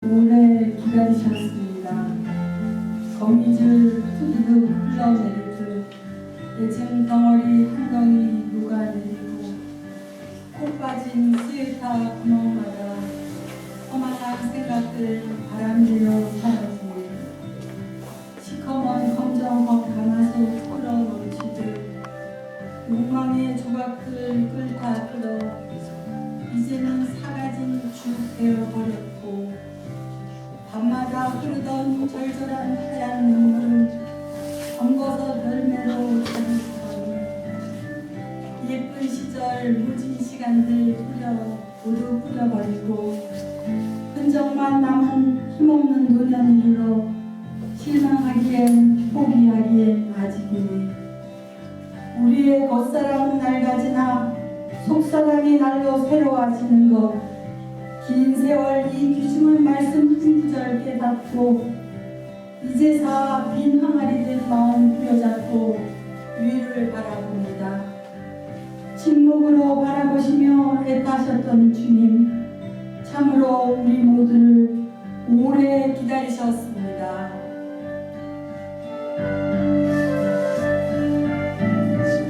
오래 기다리셨습니다. 거미줄 푸르르 흘러내리듯 애증 덩어리 한 덩이 녹아내리고 코 빠진 스웨터 구멍마다 험한 생각들 바람대로 사라지네. 시커먼 검정법 가마솥 끓어 넘치듯 욕망의 조각들 끓다 끓어 이제는 사라진 죽 되어버렸고 밤마다 흐르던 절절한 하얀 눈물은 검거서 열매로 자리던 예쁜 시절 무진 시간들 모두 뿌려버리고 흔적만 남은 힘없는 노년이로 실망하기엔 포기하기엔 아직이니 우리의 겉사랑은 낡아지나 속사랑이 날로 새로워지는 것 긴 세월 이 귀중한 말씀 한 구절 깨닫고 이제사 빈 항아리 된 마음 부여잡고 위를 바라봅니다. 침묵으로 바라보시며 애타셨던 주님, 참으로 우리 모두를 오래 기다리셨습니다.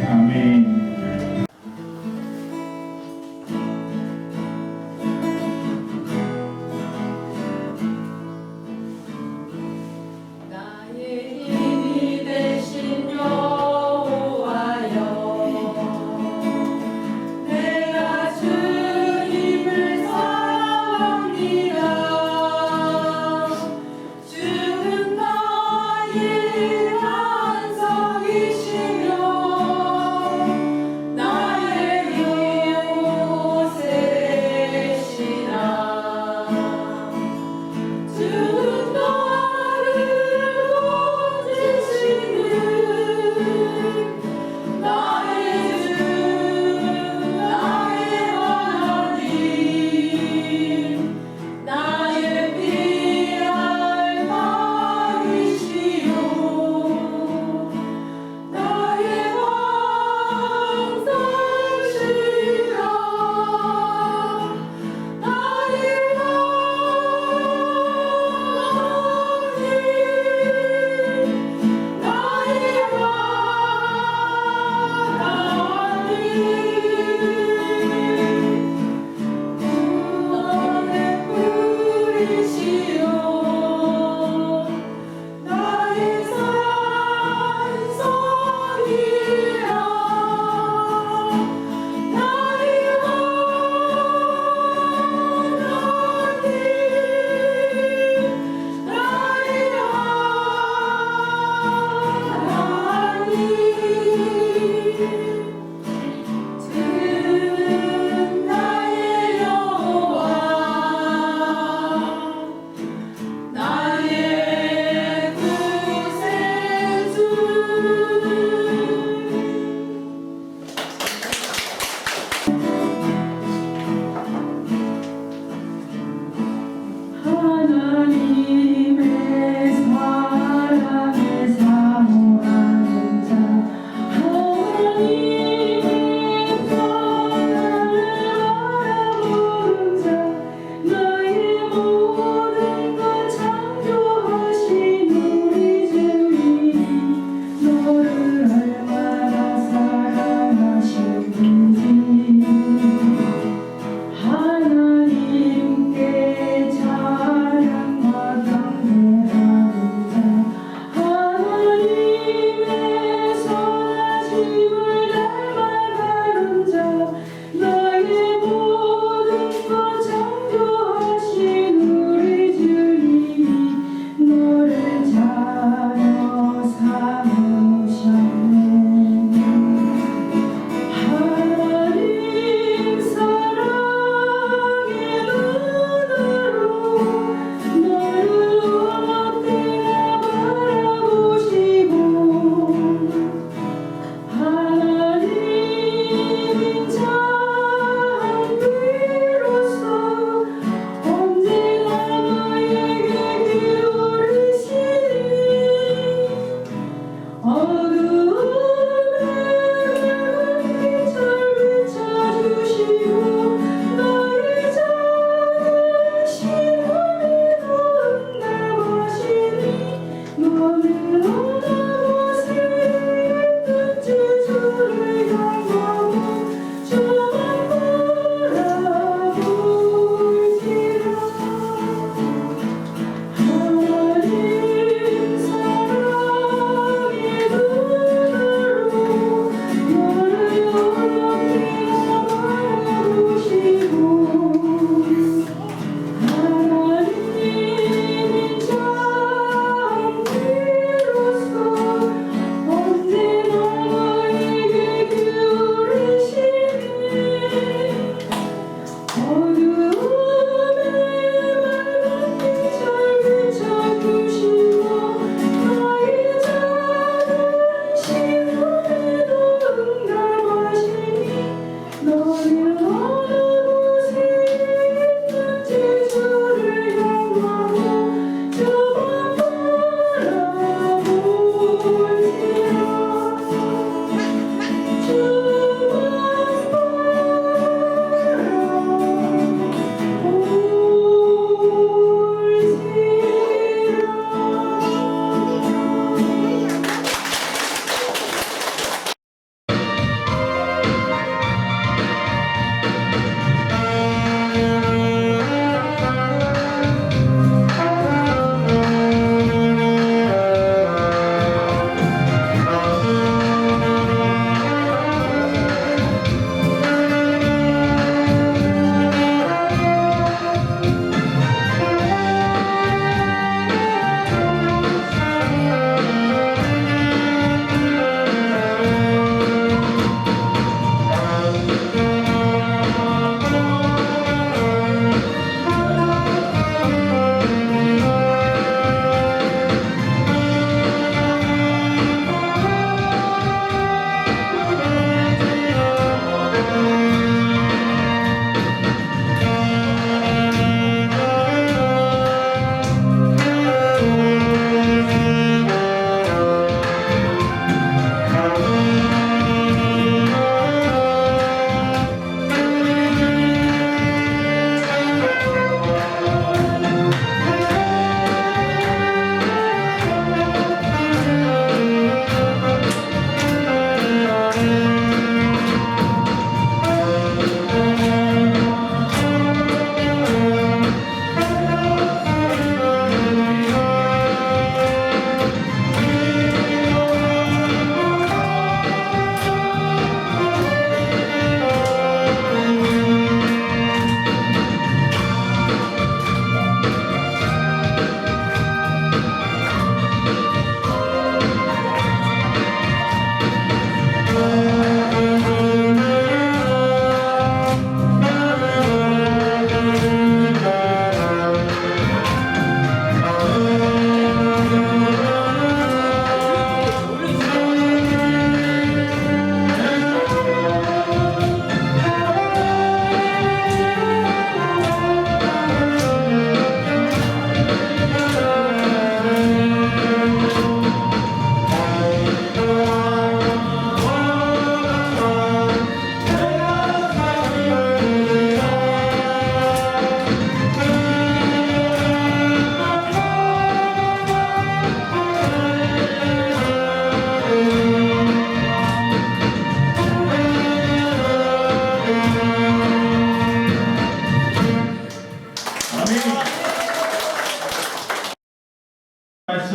아멘. 나의 힘이 되신 여호와여, 내가 주님을 사랑합니다. 주는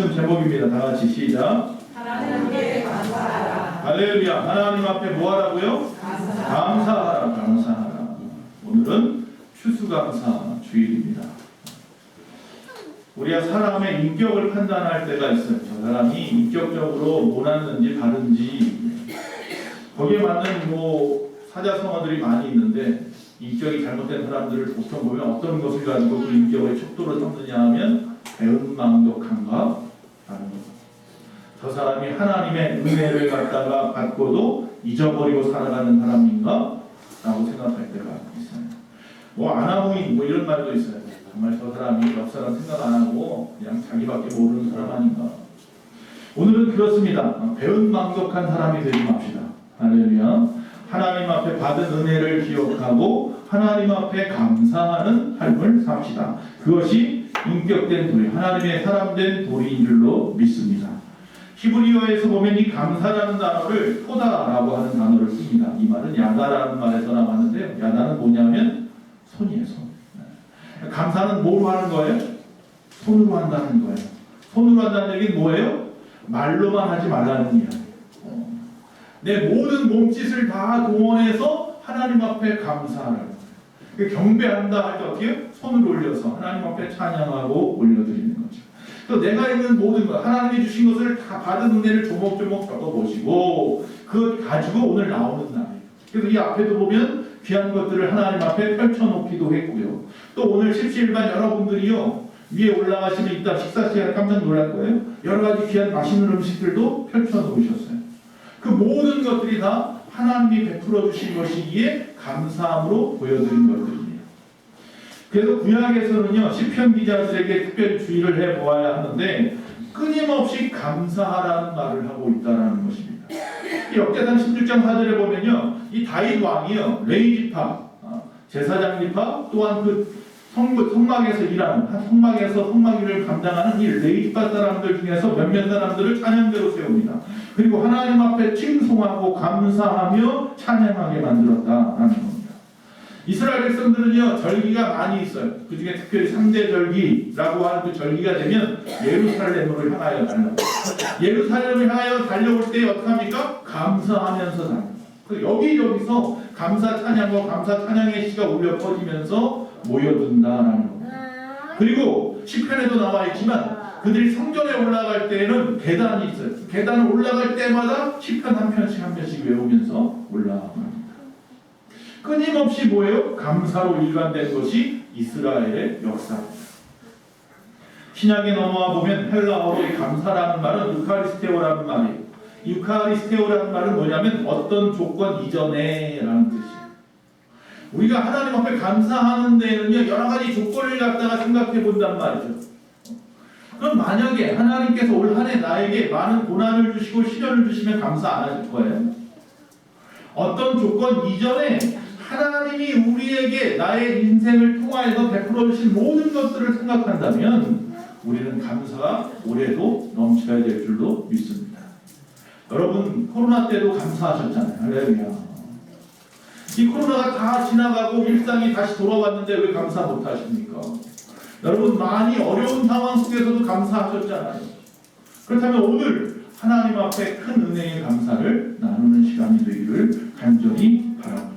말씀 제목입니다. 다 같이 시작. 하나님께 감사하라. 할렐루야. 하나님 앞에 뭐 하라고요? 감사하라. 감사하라. 오늘은 추수감사 주일입니다. 우리가 사람의 인격을 판단할 때가 있어요. 저 사람이 인격적으로 모났는지 바른지 거기에 맞는 사자성어들이 많이 있는데 인격이 잘못된 사람들을 보통 보면 어떤 것을 가지고 그 인격의 척도로 삼느냐 하면 배은망덕한가 라는 것. 저 사람이 하나님의 은혜를 갖다가 받고도 잊어버리고 살아가는 사람인가? 라고 생각할 때가 있어요. 아나무인 이런 말도 있어요. 정말 저 사람이 옆 사람 생각 안 하고 그냥 자기밖에 모르는 사람 아닌가. 오늘은 그렇습니다. 배은망덕한 사람이 되지 맙시다. 할렐루야. 하나님 앞에 받은 은혜를 기억하고 하나님 앞에 감사하는 삶을 삽시다. 그것이 인격된 도리, 하나님의 사람된 도리인 줄로 믿습니다. 히브리어에서 보면 이 감사라는 단어를 토다라고 하는 단어를 씁니다. 이 말은 야다라는 말에서 나왔는데요. 야다는 뭐냐면 손이에요. 손. 감사는 뭐로 하는 거예요? 손으로 한다는 거예요. 손으로 한다는 얘기는 뭐예요? 말로만 하지 말라는 이야기예요. 내 모든 몸짓을 다 동원해서 하나님 앞에 감사하라고. 경배한다 할 때 어떻게 해요? 손을 올려서 하나님 앞에 찬양하고 올려드리는 거죠. 그래서 내가 있는 모든 것, 하나님이 주신 것을 다 받은 은혜를 조목조목 적어보시고 그것 가지고 오늘 나오는 날이에요. 그래서 이 앞에도 보면 귀한 것들을 하나님 앞에 펼쳐놓기도 했고요. 또 오늘 십시일반 여러분들이요 위에 올라가시면 이따 식사 시간에 깜짝 놀랄 거예요. 여러 가지 귀한 맛있는 음식들도 펼쳐놓으셨어요. 그 모든 것들이 다 하나님이 베풀어 주신 것이기에 감사함으로 보여드린 것들입니다. 그래서 구약에서는요 시편 기자들에게 특별히 주의를 해보아야 하는데 끊임없이 감사하라는 말을 하고 있다는 것입니다. 이 역대상 16장 4절에 보면요 이 다윗 왕이요 레위지파 제사장지파 또한 그 성막에서 일하는 성막 일을 감당하는 이 레위지파 사람들 중에서 몇몇 사람들을 찬양대로 세웁니다. 그리고 하나님 앞에 칭송하고 감사하며 찬양하게 만들었다라는 겁니다. 이스라엘 백성들은요 절기가 많이 있어요. 그 중에 특별히 3대 절기라고 하는 그 절기가 되면 예루살렘으로 향하여 달려요. 예루살렘을 향하여 달려올 때 어떻게 합니까? 감사하면서 달려요. 여기저기서 감사 찬양과 감사 찬양의 시가 울려 퍼지면서 모여든다라는 겁니다. 그리고 시편에도 나와 있지만 그들이 성전에 올라갈 때에는 계단이 있어요. 계단을 올라갈 때마다 시편 한 편씩 외우면서 올라갑니다. 끊임없이 뭐예요? 감사로 일관된 것이 이스라엘의 역사입니다. 신약에 넘어와 보면 헬라어로 이 감사라는 말은 유카리스테오라는 말이에요. 유카리스테오라는 말은 뭐냐면 어떤 조건 이전에 라는 뜻이에요. 우리가 하나님 앞에 감사하는 데는요 여러 가지 조건을 갖다가 생각해 본단 말이죠. 그럼 만약에 하나님께서 올 한 해 나에게 많은 고난을 주시고 시련을 주시면 감사 안 하실 거예요? 어떤 조건 이전에 하나님이 우리에게 나의 인생을 통하여서 베풀어 주신 모든 것들을 생각한다면 우리는 감사가 올해도 넘쳐야 될 줄로 믿습니다. 여러분 코로나 때도 감사하셨잖아요. 할렐루야. 이 코로나가 다 지나가고 일상이 다시 돌아왔는데 왜 감사 못하십니까? 여러분 많이 어려운 상황 속에서도 감사하셨잖아요. 그렇다면 오늘 하나님 앞에 큰 은혜의 감사를 나누는 시간이 되기를 간절히 바랍니다.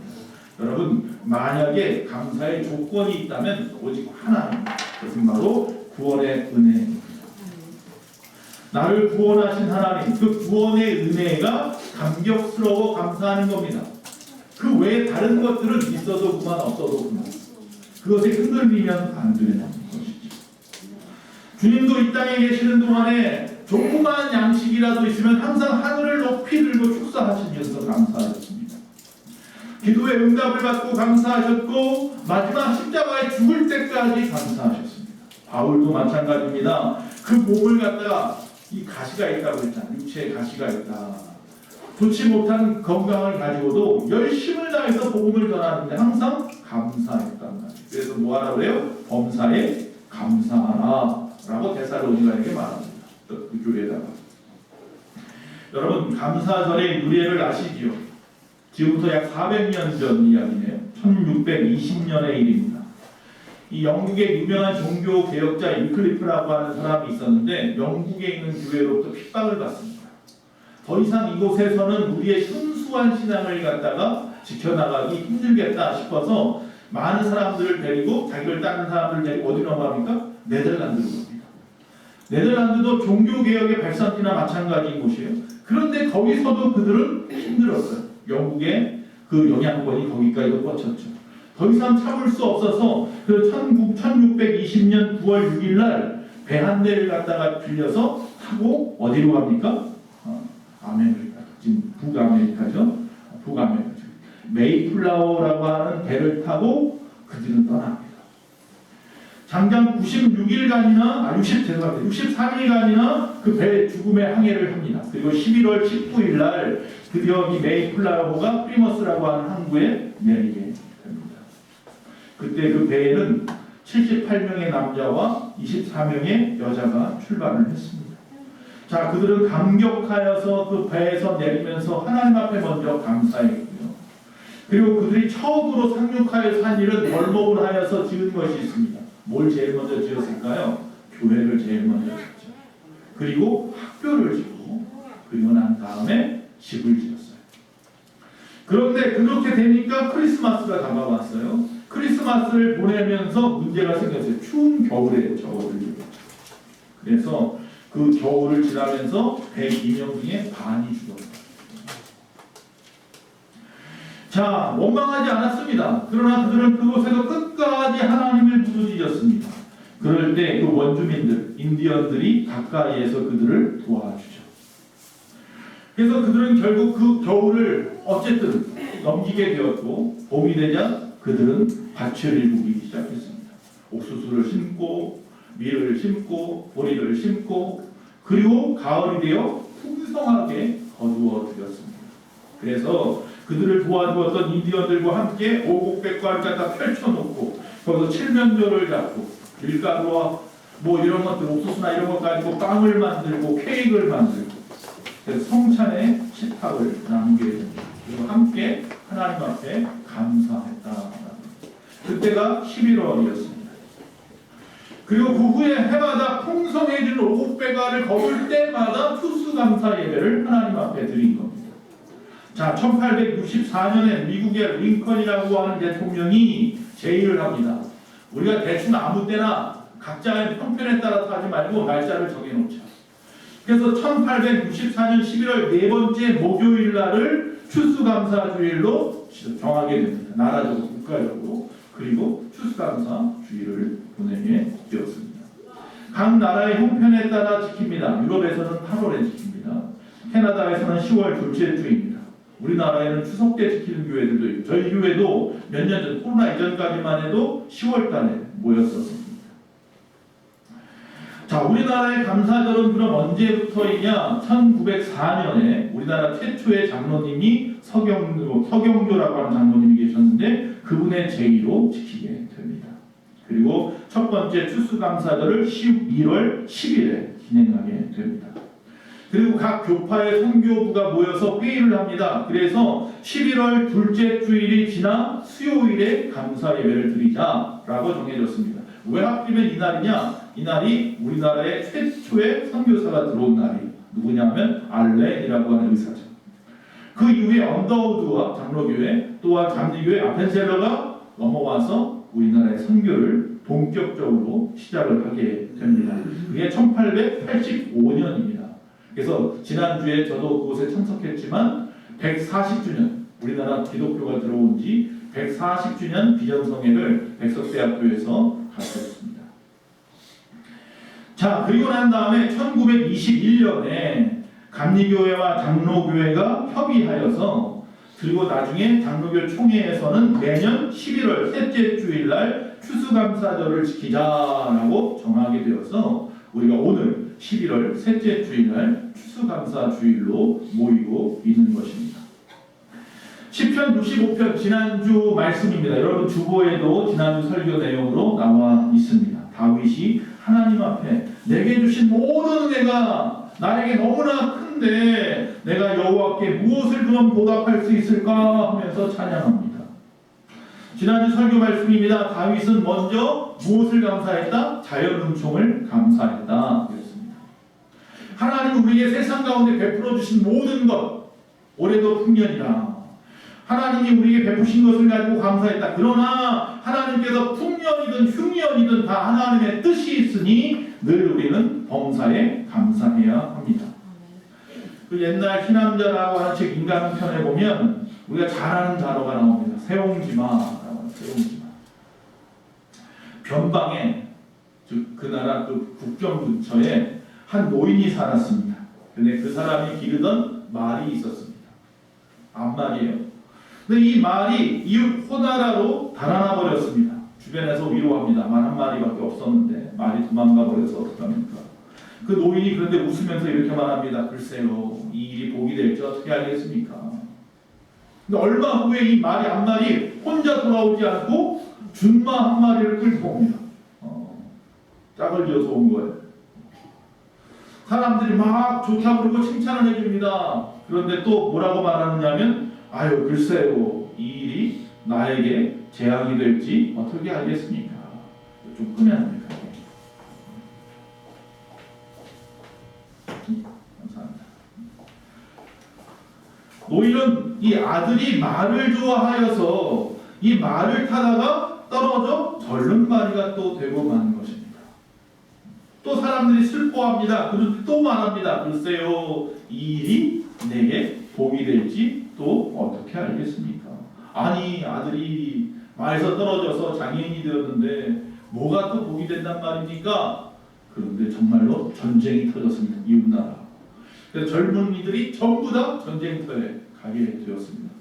여러분 만약에 감사의 조건이 있다면 오직 하나님, 그것은 바로 구원의 은혜입니다. 나를 구원하신 하나님, 그 구원의 은혜가 감격스러워 감사하는 겁니다. 그 외에 다른 것들은 있어도 그만 없어도 그만. 그것에 흔들리면 안 되는 것이죠. 주님도 이 땅에 계시는 동안에 조그마한 양식이라도 있으면 항상 하늘을 높이 들고 축사하시면서 감사하셨습니다. 기도의 응답을 받고 감사하셨고 마지막 십자가에 죽을 때까지 감사하셨습니다. 바울도 마찬가지입니다. 그 몸을 갖다가 이 가시가 있다고 했잖아요. 육체에 가시가 있다. 좋지 못한 건강을 가지고도 열심을 다해서 복음을 전하는데 항상 감사했단 말이에요. 그래서 뭐하라고 해요? 범사에 감사하라 라고 데살로니가에게 말합니다. 그 교회에다가. 여러분 감사절의 유래를 아시지요? 지금부터 약 400년 전 이야기네요. 1620년의 일입니다. 이 영국의 유명한 종교 개혁자 위클리프라고 하는 사람이 있었는데 영국에 있는 교회로부터 핍박을 받습니다. 더 이상 이곳에서는 우리의 순수한 신앙을 갖다가 지켜나가기 힘들겠다 싶어서 많은 사람들을 데리고 자기를 따르는 사람들을 데리고 어디로 갑니까? 네덜란드로 갑니다. 네덜란드도 종교개혁의 발산지나 마찬가지인 곳이에요. 그런데 거기서도 그들은 힘들었어요. 영국의 그 영향권이 거기까지도 뻗쳤죠. 더 이상 참을 수 없어서 그 1620년 9월 6일 날 배 한 대를 갖다가 빌려서 타고 어디로 갑니까? 아메리카, 지금 북아메리카죠. 북아메리카. 메이플라워라고 하는 배를 타고 그들은 떠납니다. 장장 63일간이나 그 배 죽음의 항해를 합니다. 그리고 11월 19일 날 드디어 이 메이플라워가 프리머스라고 하는 항구에 내리게 됩니다. 그때 그 배에는 78명의 남자와 24명의 여자가 출발을 했습니다. 자, 그들은 감격하여서 그 배에서 내리면서 하나님 앞에 먼저 감사했고요. 그리고 그들이 처음으로 상륙하여서 한 일은 벌목을 하여서 지은 것이 있습니다. 뭘 제일 먼저 지었을까요? 교회를 제일 먼저 지었죠. 그리고 학교를 짓고 그리고 난 다음에 집을 지었어요. 그런데 그렇게 되니까 크리스마스가 다가왔어요. 크리스마스를 보내면서 문제가 생겼어요. 추운 겨울에 저어들려고. 그래서 그 겨울을 지나면서 102명 중에 반이 죽었어요. 자, 원망하지 않았습니다. 그러나 그들은 그곳에서 끝까지 하나님을 부르짖었습니다. 그럴 때 그 원주민들, 인디언들이 가까이에서 그들을 도와주죠. 그래서 그들은 결국 그 겨울을 어쨌든 넘기게 되었고, 봄이 되자 그들은 밭을 일구기 시작했습니다. 옥수수를 심고, 밀을 심고, 보리를 심고, 그리고 가을이 되어 풍성하게 거두어 들였습니다. 그래서 그들을 도와주었던 인디언들과 함께 오곡백과를 갖다 펼쳐놓고 거기서 칠면조를 잡고 밀가루와 뭐 이런 것들 옥수수나 이런 것 가지고 빵을 만들고 케이크를 만들고 그래서 성찬의 식탁을 나누게 됩니다. 그리고 함께 하나님 앞에 감사했다. 그때가 11월이었습니다. 그리고 그 후에 해마다 풍성해진 오곡백과를 거둘 때마다 추수감사 예배를 하나님 앞에 드린 겁니다. 자, 1864년에 미국의 링컨이라고 하는 대통령이 제의를 합니다. 우리가 대충 아무 때나 각자의 형편에 따라서 하지 말고 날짜를 정해놓자. 그래서 1864년 11월 네 번째 목요일 날을 추수감사주일로 정하게 됩니다. 나라적으로, 국가적으로. 그리고 추수감사주일을 보내게 되었습니다. 각 나라의 형편에 따라 지킵니다. 유럽에서는 8월에 지킵니다. 캐나다에서는 10월 둘째 주입니다. 우리나라에는 추석 때 지키는 교회들도 있고 저희 교회도 몇 년 전 코로나 이전까지만 해도 10월 달에 모였었습니다. 자, 우리나라의 감사절은 그럼 언제부터이냐? 1904년에 우리나라 최초의 장로님이 서경조라고 하는 장로님이 계셨는데 그분의 제의로 지키게 됩니다. 그리고 첫 번째 추수감사절을 11월 10일에 진행하게 됩니다. 그리고 각 교파의 선교부가 모여서 회의를 합니다. 그래서 11월 둘째 주일이 지나 수요일에 감사 예배를 드리자라고 정해졌습니다. 왜 하필이면 이날이냐? 이날이 우리나라의 최초의 선교사가 들어온 날이 누구냐면 알렌이라고 하는 의사죠. 그 이후에 언더우드와 장로교회 또한 감리교회 아펜셀러가 넘어와서 우리나라의 선교를 본격적으로 시작을 하게 됩니다. 그게 1885년입니다. 그래서 지난주에 저도 그곳에 참석했지만 140주년 우리나라 기독교가 들어온 지 140주년 비전성회를 백석대학교에서 갔었습니다. 자, 그리고 난 다음에 1921년에 감리교회와 장로교회가 협의하여서 그리고 나중에 장로교 총회에서는 매년 11월 셋째 주일날 추수감사절을 지키자라고 정하게 되어서 우리가 오늘 11월 셋째 주일날 추수감사주일로 모이고 있는 것입니다. 시편 65편 지난주 말씀입니다. 여러분 주보에도 지난주 설교 내용으로 나와 있습니다. 다윗이 하나님 앞에 내게 주신 모든 은혜가 나에게 너무나 큰데 내가 여호와께 무엇을 그럼 보답할 수 있을까 하면서 찬양합니다. 지난주 설교 말씀입니다. 다윗은 먼저 무엇을 감사했다? 자연 은총을 감사했다. 그랬습니다. 하나님 우리에게 세상 가운데 베풀어 주신 모든 것, 올해도 풍년이라 하나님이 우리에게 베푸신 것을 가지고 감사했다. 그러나 하나님께서 풍년이든 흉년이든 다 하나님의 뜻이 있으니 늘 우리는 범사에 감사해야 합니다. 그 옛날 희남자라고 하는 책 인간편에 보면 우리가 잘 아는 단어가 나옵니다. 세옹지마라고. 세옹지마. 변방에 즉 그 나라 그 국경 근처에 한 노인이 살았습니다. 근데 그 사람이 기르던 말이 있었습니다. 암말이에요. 근데 이 말이 이웃 호나라로 달아나 버렸습니다. 주변에서 위로합니다. 말 한 마리밖에 없었는데 말이 도망가 버려서 어떡합니까? 그 노인이 그런데 웃으면서 이렇게 말합니다. 글쎄요, 이 일이 복이 될지 어떻게 알겠습니까? 근데 얼마 후에 이 말이 한 마리 혼자 돌아오지 않고 준마 한 마리를 끌고 옵니다. 짝을 지어서 온 거예요. 사람들이 막 좋다고 그러고 칭찬을 해줍니다. 그런데 또 뭐라고 말하느냐면 아유 글쎄요, 이 일이 나에게 재앙이 될지 어떻게 알겠습니까? 좀 끄면 합니까? 감사합니다. 노인은 이 아들이 말을 좋아하여서 이 말을 타다가 떨어져 절름발이가 또 되고 마는 것입니다. 또 사람들이 슬퍼합니다. 그런데 또 말합니다. 글쎄요, 이 일이 내게 복이 될지 또 어떻게 알겠습니까? 아니 아들이 말에서 떨어져서 장애인이 되었는데 뭐가 또 복이 된단 말입니까? 그런데 정말로 전쟁이 터졌습니다. 이웃나라. 그래서 젊은이들이 전부 다 전쟁터에 가게 되었습니다.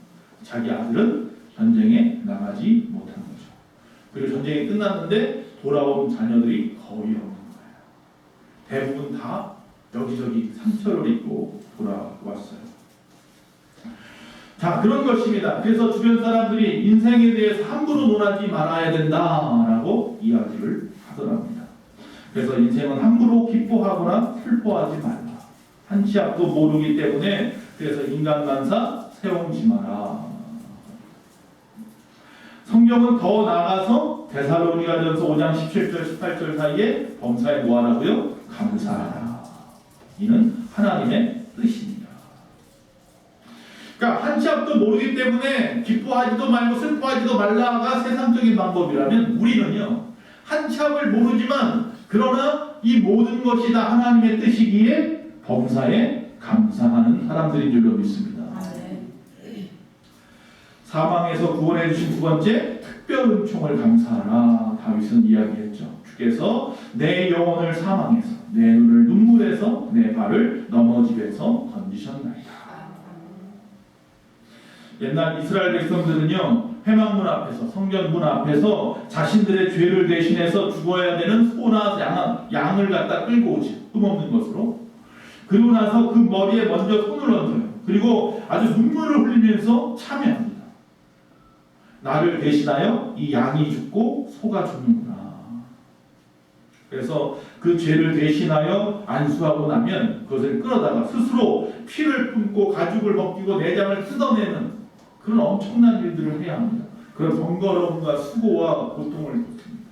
자기 아들은 전쟁에 나가지 못한 거죠. 그리고 전쟁이 끝났는데 돌아온 자녀들이 거의 없는 거예요. 대부분 다 여기저기 상처를 입고 돌아왔어요. 자, 그런 것입니다. 그래서 주변 사람들이 인생에 대해서 함부로 논하지 말아야 된다라고 이야기를 하더랍니다. 그래서 인생은 함부로 기뻐하거나 슬퍼하지 말라. 한치 앞도 모르기 때문에 그래서 인간만사 세옹지마라. 성경은 더 나아가서 데살로니가전서 5장 17절 18절 사이에 범사에 뭐하라고요? 감사하라. 이는 하나님의 뜻입니다. 그러니까 한치 앞도 모르기 때문에 기뻐하지도 말고 슬퍼하지도 말라가 세상적인 방법이라면 우리는요 한치 앞을 모르지만 그러나 이 모든 것이 다 하나님의 뜻이기에 범사에 감사하는 사람들인 줄로 믿습니다. 사망에서 구원해 주신 두 번째 특별 은총을 감사하라. 다윗은 이야기했죠. 주께서 내 영혼을 사망에서 내 눈을 눈물에서 내 발을 넘어집에서 건지셨나이다. 옛날 이스라엘 백성들은요 회막문 앞에서 성전 문 앞에서 자신들의 죄를 대신해서 죽어야 되는 소나 양을 갖다 끌고 오지 흠없는 것으로. 그리고 나서 그 머리에 먼저 손을 얹어요. 그리고 아주 눈물을 흘리면서 참여합니다. 나를 대신하여 이 양이 죽고 소가 죽는구나. 그래서 그 죄를 대신하여 안수하고 나면 그것을 끌어다가 스스로 피를 품고 가죽을 벗기고 내장을 뜯어내는 그런 엄청난 일들을 해야 합니다. 그런 번거로움과 수고와 고통을 겪습니다.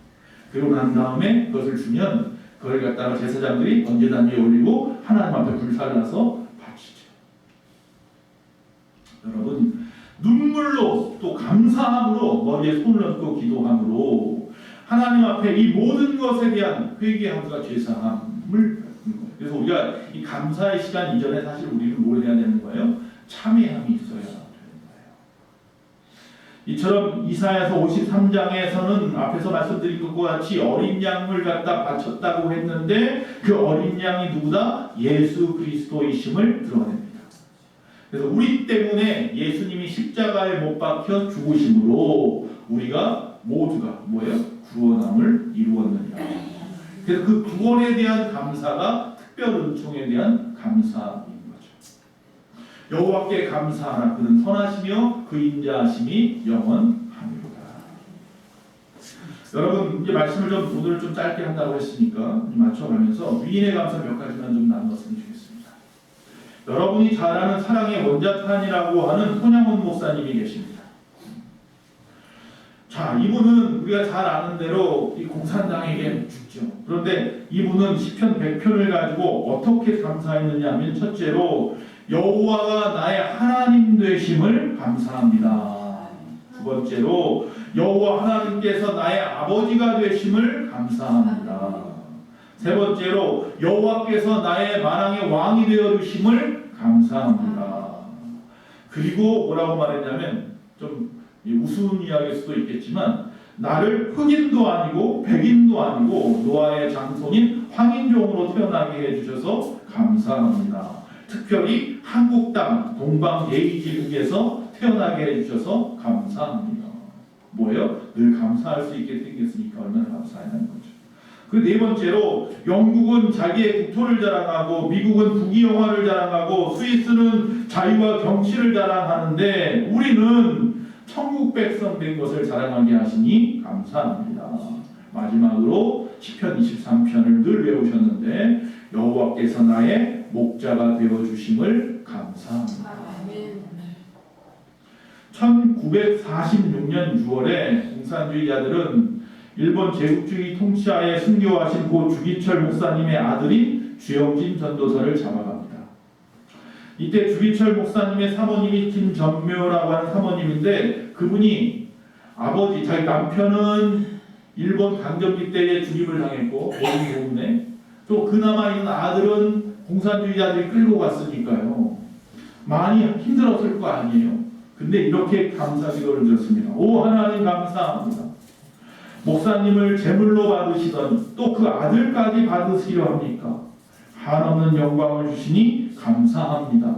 그리고 난 다음에 그것을 주면 그걸 갖다가 제사장들이 번제단 위에 올리고 하나님 앞에 불살라서 바치죠. 여러분 눈물로 또 감사함으로 머리에 손을 얹고 기도함으로 하나님 앞에 이 모든 것에 대한 회개함과 죄사함을 받는 거예요. 그래서 우리가 이 감사의 시간 이전에 사실 우리는 뭘 해야 되는 거예요? 참회함이 있어야 되는 거예요. 이처럼 이사야서 53장에서는 앞에서 말씀드린 것과 같이 어린 양을 갖다 바쳤다고 했는데 그 어린 양이 누구다? 예수 그리스도이심을 드러냅니다. 그래서 우리 때문에 예수님이 십자가에 못 박혀 죽으심으로 우리가 모두가 뭐예요? 구원함을 이루었느니라. 그래서 그 구원에 대한 감사가 특별 은총에 대한 감사인 거죠. 여호와께 감사하라. 그는 선하시며 그 인자하심이 영원하리로다. 여러분 이제 말씀을 좀 오늘 좀 짧게 한다고 했으니까 맞춰가면서 위인의 감사 몇 가지만 좀 나눴으면 좋겠습니다. 여러분이 잘 아는 사랑의 원자탄이라고 하는 손양원 목사님이 계십니다. 자, 이분은 우리가 잘 아는 대로 이 공산당에게 죽죠. 그런데 이분은 시편 100편을 가지고 어떻게 감사했느냐 하면 첫째로 여호와가 나의 하나님 되심을 감사합니다. 두 번째로 여호와 하나님께서 나의 아버지가 되심을 감사합니다. 세 번째로 여호와께서 나의 만왕의 왕이 되어 주심을 감사합니다. 그리고 뭐라고 말했냐면 좀 우스운 이야기일 수도 있겠지만 나를 흑인도 아니고 백인도 아니고 노아의 장손인 황인종으로 태어나게 해주셔서 감사합니다. 특별히 한국 땅 동방 예의지국에서 태어나게 해주셔서 감사합니다. 뭐예요? 늘 감사할 수 있게 생겼으니까 얼마나 감사하냐는 거죠. 그 네 번째로 영국은 자기의 국토를 자랑하고 미국은 국위영화를 자랑하고 스위스는 자유와 경치를 자랑하는데 우리는 천국 백성 된 것을 자랑하게 하시니 감사합니다. 마지막으로 시편 23편을 늘 외우셨는데 여호와께서 나의 목자가 되어주심을 감사합니다. 1946년 6월에 공산주의자들은 일본 제국주의 통치하에 순교하신 고 주기철 목사님의 아들인 주영진 전도사를 잡아갑니다. 이때 주기철 목사님의 사모님이 김전묘라고 하는 사모님인데 그분이 아버지, 자기 남편은 일본 강점기 때에 죽임을 당했고 어린 때문에 또 그나마 있는 아들은 공산주의자들이 끌고 갔으니까요. 많이 힘들었을 거 아니에요. 근데 이렇게 감사 기도를 드렸습니다. 오 하나님 감사합니다. 목사님을 제물로 받으시더니 또 그 아들까지 받으시려 합니까? 한없는 영광을 주시니 감사합니다.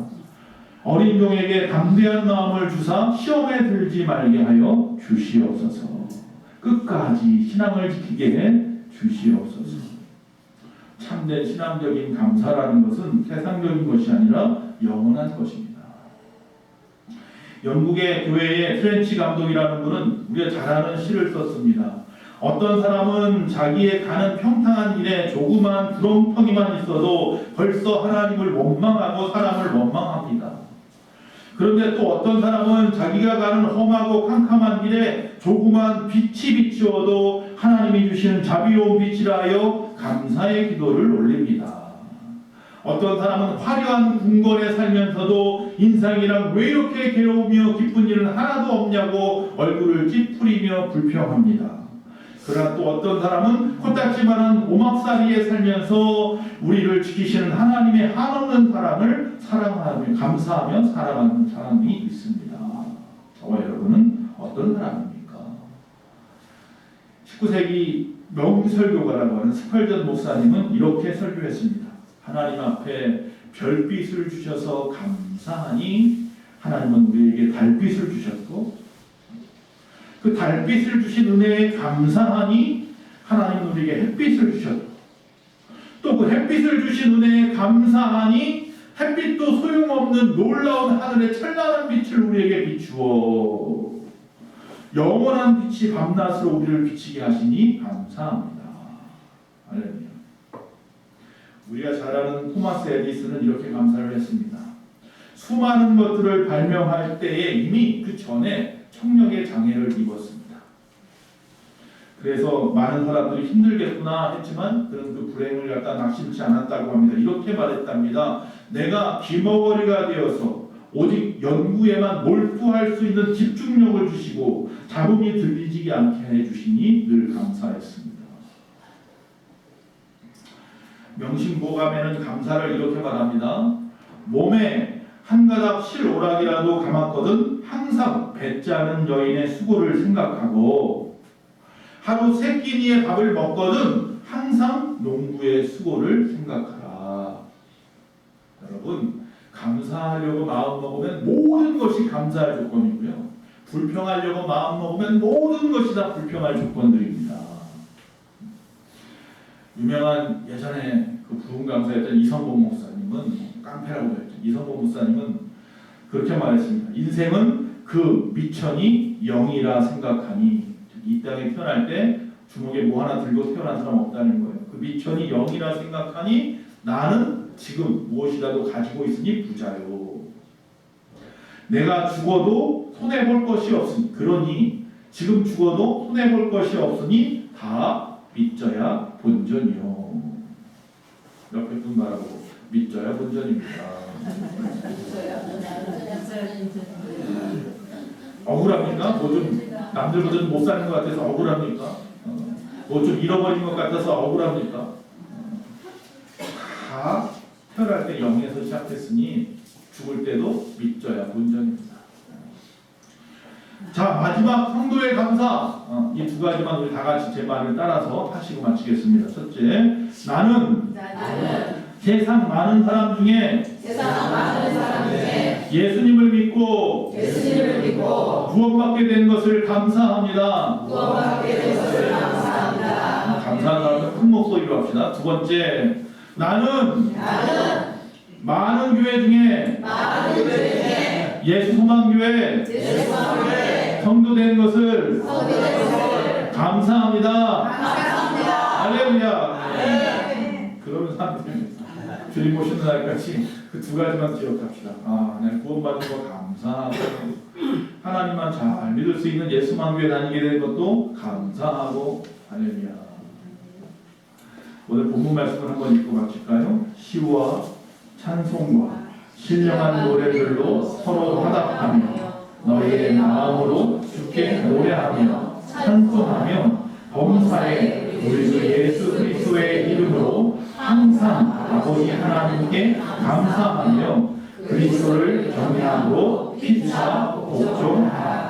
어린 종에게 담대한 마음을 주사 시험에 들지 말게 하여 주시옵소서. 끝까지 신앙을 지키게 해 주시옵소서. 참된 신앙적인 감사라는 것은 세상적인 것이 아니라 영원한 것입니다. 영국의 교회의 프렌치 감독이라는 분은 우리가 잘 아는 시를 썼습니다. 어떤 사람은 자기의 가는 평탄한 일에 조그만 구렁텅이만 있어도 벌써 하나님을 원망하고 사람을 원망합니다. 그런데 또 어떤 사람은 자기가 가는 험하고 캄캄한 길에 조그만 빛이 비추어도 하나님이 주시는 자비로운 빛이라 하여 감사의 기도를 올립니다. 어떤 사람은 화려한 궁궐에 살면서도 인생이란 왜 이렇게 괴로우며 기쁜 일은 하나도 없냐고 얼굴을 찌푸리며 불평합니다. 그러나 또 어떤 사람은 코딱지만한 오막살이에 살면서 우리를 지키시는 하나님의 한없는 사랑을 사랑하며 감사하며 사랑하는 사람이 있습니다. 저와 여러분은 어떤 사람입니까? 19세기 명설교가라고 하는 스펄전 목사님은 이렇게 설교했습니다. 하나님 앞에 별빛을 주셔서 감사하니 하나님은 우리에게 달빛을 주셨고 그 달빛을 주신 은혜에 감사하니 하나님은 우리에게 햇빛을 주셨고 또 그 햇빛을 주신 은혜에 감사하니 햇빛도 소용없는 놀라운 하늘의 찬란한 빛을 우리에게 비추어 영원한 빛이 밤낮으로 우리를 비치게 하시니 감사합니다. 할렐루야. 우리가 잘 아는 토마스 에디슨은 이렇게 감사를 했습니다. 수많은 것들을 발명할 때에 이미 그 전에 청력의 장애를 입었습니다. 그래서 많은 사람들이 힘들겠구나 했지만 그는 그 불행을 갖다 낙심치 않았다고 합니다. 이렇게 말했답니다. 내가 귀머거리가 되어서 오직 연구에만 몰두할 수 있는 집중력을 주시고 잡음이 들리지 않게 해주시니 늘 감사했습니다. 명심보감에는 감사를 이렇게 말합니다. 몸에 한 가닥 실오락이라도 감았거든 항상 배지 않은 여인의 수고를 생각하고 하루 세 끼니의 밥을 먹거든 항상 농부의 수고를 생각하라. 여러분 감사하려고 마음 먹으면 모든 것이 감사할 조건이고요. 불평하려고 마음 먹으면 모든 것이 다 불평할 조건들입니다. 유명한 예전에 그 부흥 강사였던 이성범 목사님은 깡패라고 했죠. 이성범 목사님은 그렇게 말했습니다. 인생은 그 미천이 영이라 생각하니 이 땅에 태어날 때 주먹에 뭐 하나 들고 태어난 사람 없다는 거예요. 그 미천이 영이라 생각하니 나는 지금 무엇이라도 가지고 있으니 부자요. 내가 죽어도 손해볼 것이 없으니 그러니 지금 죽어도 손해볼 것이 없으니 다 믿져야 본전이요. 옆에 분 말하고 믿져야 본전입니다. 억울합니까? 뭐 좀 남들보다 못 사는 것 같아서 억울합니까? 뭐 좀 잃어버린 것 같아서 억울합니까? 다 태어날 때 0에서 시작했으니 죽을 때도 믿져야 본전입니다. 자, 마지막 성도의 감사. 이 두 가지만 우리 다 같이 제 말을 따라서 하시고 마치겠습니다. 첫째, 나는 세상 많은 사람 중에 예수님을 믿고 구원받게 된 것을 감사합니다. 감사한 사람은 큰 목소리로 합시다. 두 번째, 나는 많은 교회 중에 예수 소망교회 성도된 것을 감사합니다. 할렐루야. 그러면 사람들이 주님 오시는 날까지 그 두 가지만 기억합시다. 내가 구원받은 거 감사하고 하나님만 잘 믿을 수 있는 예수 소망교회 다니게 된 것도 감사하고 할렐루야. 오늘 본문 말씀을 한번 읽고 마칠까요? 시와 찬송과 신령한 노래들로 서로 화답하며 너희의 마음으로 주께 노래하며 찬송하며 범사에 우리 주 예수 그리스도의 이름으로 항상 아버지 하나님께 감사하며 그리스도를 경외함으로 피차 복종하라.